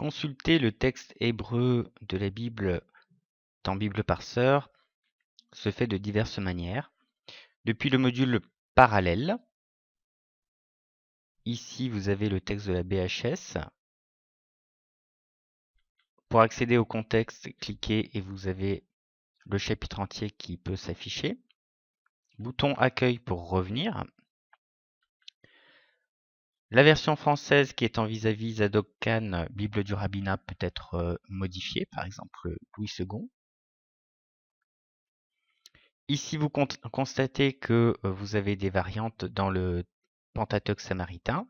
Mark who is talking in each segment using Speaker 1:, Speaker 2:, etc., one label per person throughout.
Speaker 1: Consulter le texte hébreu de la Bible dans Bible Parseur se fait de diverses manières. Depuis le module parallèle, ici vous avez le texte de la BHS. Pour accéder au contexte, cliquez et vous avez le chapitre entier qui peut s'afficher. Bouton accueil pour revenir. La version française qui est en vis-à-vis Zadok Khan, Bible du rabbinat, peut être modifiée, par exemple Louis II. Ici, vous constatez que vous avez des variantes dans le Pentateuque samaritain.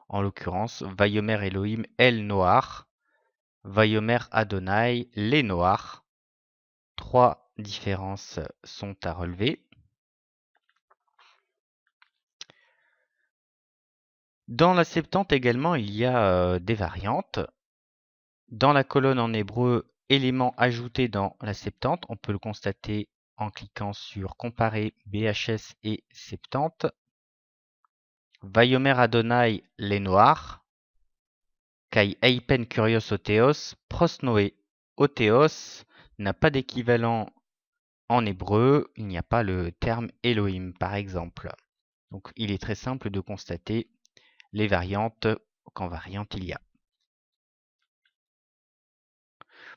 Speaker 1: En l'occurrence, Vayomer Elohim El Noach, Vayomer Adonai Les Noach. 3 différences sont à relever. Dans la Septante également, il y a des variantes. Dans la colonne en hébreu, éléments ajoutés dans la Septante, on peut le constater en cliquant sur Comparer BHS et Septante. Vayomer Adonai Les Noach, Kai Eipen Kurios Otheos, Prosnoé Otheos n'a pas d'équivalent en hébreu, il n'y a pas le terme Elohim par exemple. Donc il est très simple de constater les variantes qu'en variante il y a.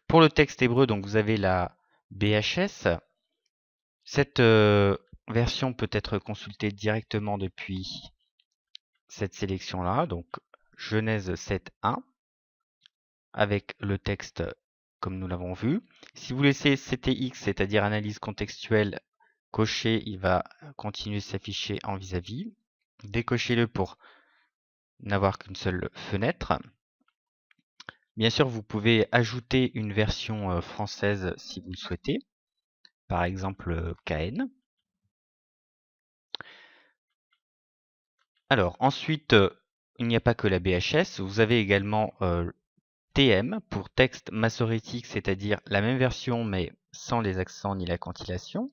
Speaker 1: Pour le texte hébreu, donc vous avez la BHS. Cette version peut être consultée directement depuis cette sélection-là, donc Genèse 7.1, avec le texte comme nous l'avons vu. Si vous laissez CTX, c'est-à-dire analyse contextuelle, coché, il va continuer de s'afficher en vis-à-vis. Décochez-le pour n'avoir qu'une seule fenêtre. Bien sûr, vous pouvez ajouter une version française si vous le souhaitez, par exemple KN. Alors ensuite, il n'y a pas que la BHS, vous avez également TM pour texte massorétique, c'est-à-dire la même version mais sans les accents ni la cantillation.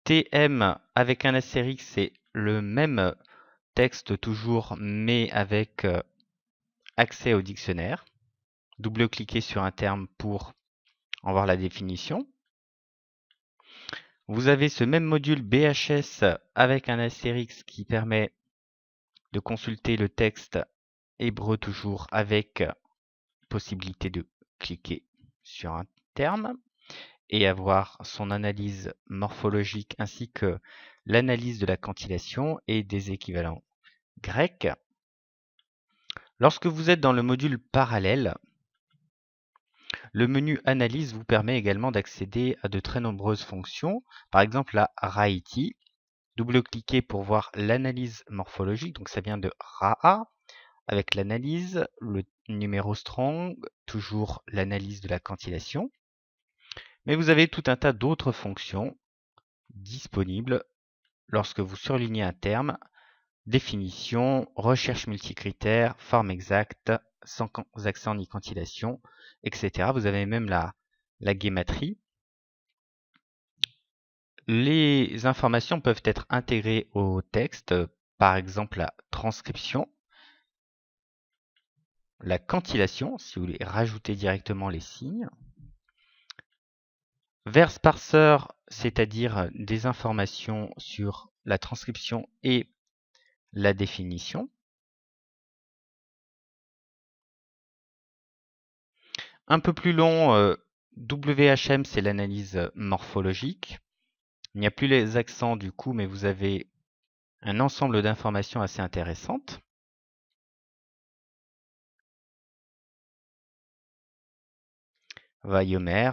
Speaker 1: TM avec un astérix, c'est le même texte toujours mais avec accès au dictionnaire. Double-cliquez sur un terme pour en voir la définition. Vous avez ce même module BHS avec un astérix qui permet de consulter le texte hébreu toujours avec possibilité de cliquer sur un terme et avoir son analyse morphologique ainsi que l'analyse de la cantillation et des équivalents grecs. Lorsque vous êtes dans le module parallèle, le menu Analyse vous permet également d'accéder à de très nombreuses fonctions, par exemple la Raïti. Double-cliquez pour voir l'analyse morphologique, donc ça vient de Ra'a, avec l'analyse, le numéro strong, toujours l'analyse de la cantillation. Mais vous avez tout un tas d'autres fonctions disponibles lorsque vous surlignez un terme, définition, recherche multicritère, forme exacte, sans accent ni cantillation, etc. Vous avez même la guématrie. Les informations peuvent être intégrées au texte, par exemple la transcription, la cantillation, si vous voulez rajouter directement les signes, verse parseur, c'est-à-dire des informations sur la transcription et la définition. Un peu plus long, WHM, c'est l'analyse morphologique. Il n'y a plus les accents du coup, mais vous avez un ensemble d'informations assez intéressantes. Vayomer,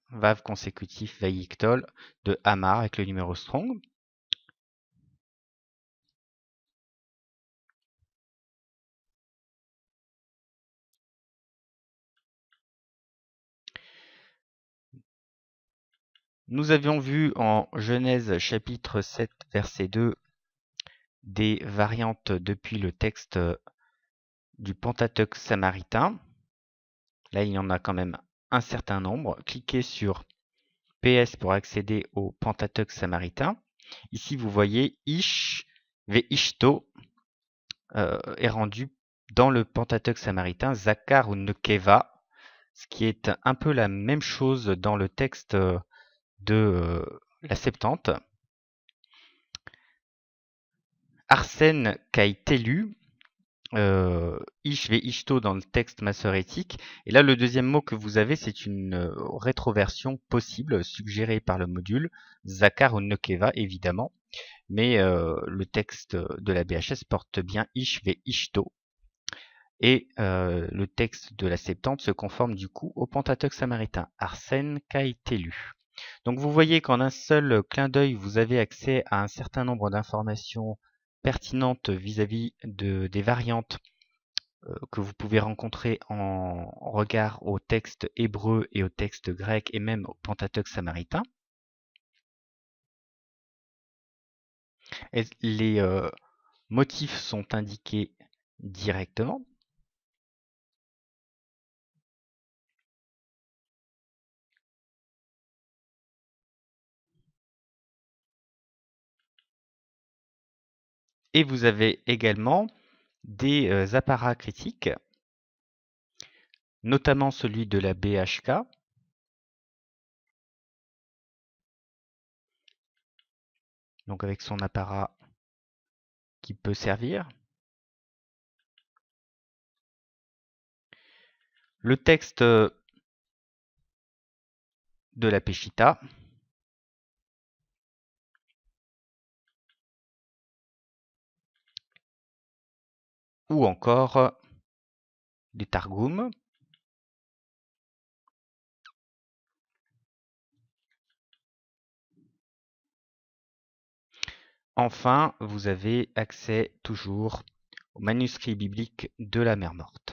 Speaker 1: vav consécutif Vayictol de Hamar avec le numéro strong. Nous avions vu en Genèse chapitre 7 verset 2 des variantes depuis le texte du Pentateuque samaritain. Là, il y en a quand même un certain nombre. Cliquez sur PS pour accéder au Pentateuque samaritain. Ici, vous voyez Ish, Veishto, est rendu dans le Pentateuque samaritain, Zakar ou Nekeva, ce qui est un peu la même chose dans le texte de la Septante. Arsène Kaitelu, Ish ve Ishto dans le texte massorétique. Et là, le deuxième mot que vous avez, c'est une rétroversion possible, suggérée par le module, Zakar ou Nekeva, évidemment. Mais le texte de la BHS porte bien Ish ve Ishto. Et le texte de la Septante se conforme du coup au Pentateuque samaritain, Arsène Kaitelu. Donc vous voyez qu'en un seul clin d'œil, vous avez accès à un certain nombre d'informations pertinentes vis-à-vis des variantes que vous pouvez rencontrer en regard au texte hébreu et au texte grec et même au Pentateuque samaritain. Et les motifs sont indiqués directement. Et vous avez également des apparats critiques, notamment celui de la BHK, donc avec son apparat qui peut servir. Le texte de la Peshitta, ou encore des Targums. Enfin, vous avez accès toujours aux manuscrits bibliques de la Mer Morte.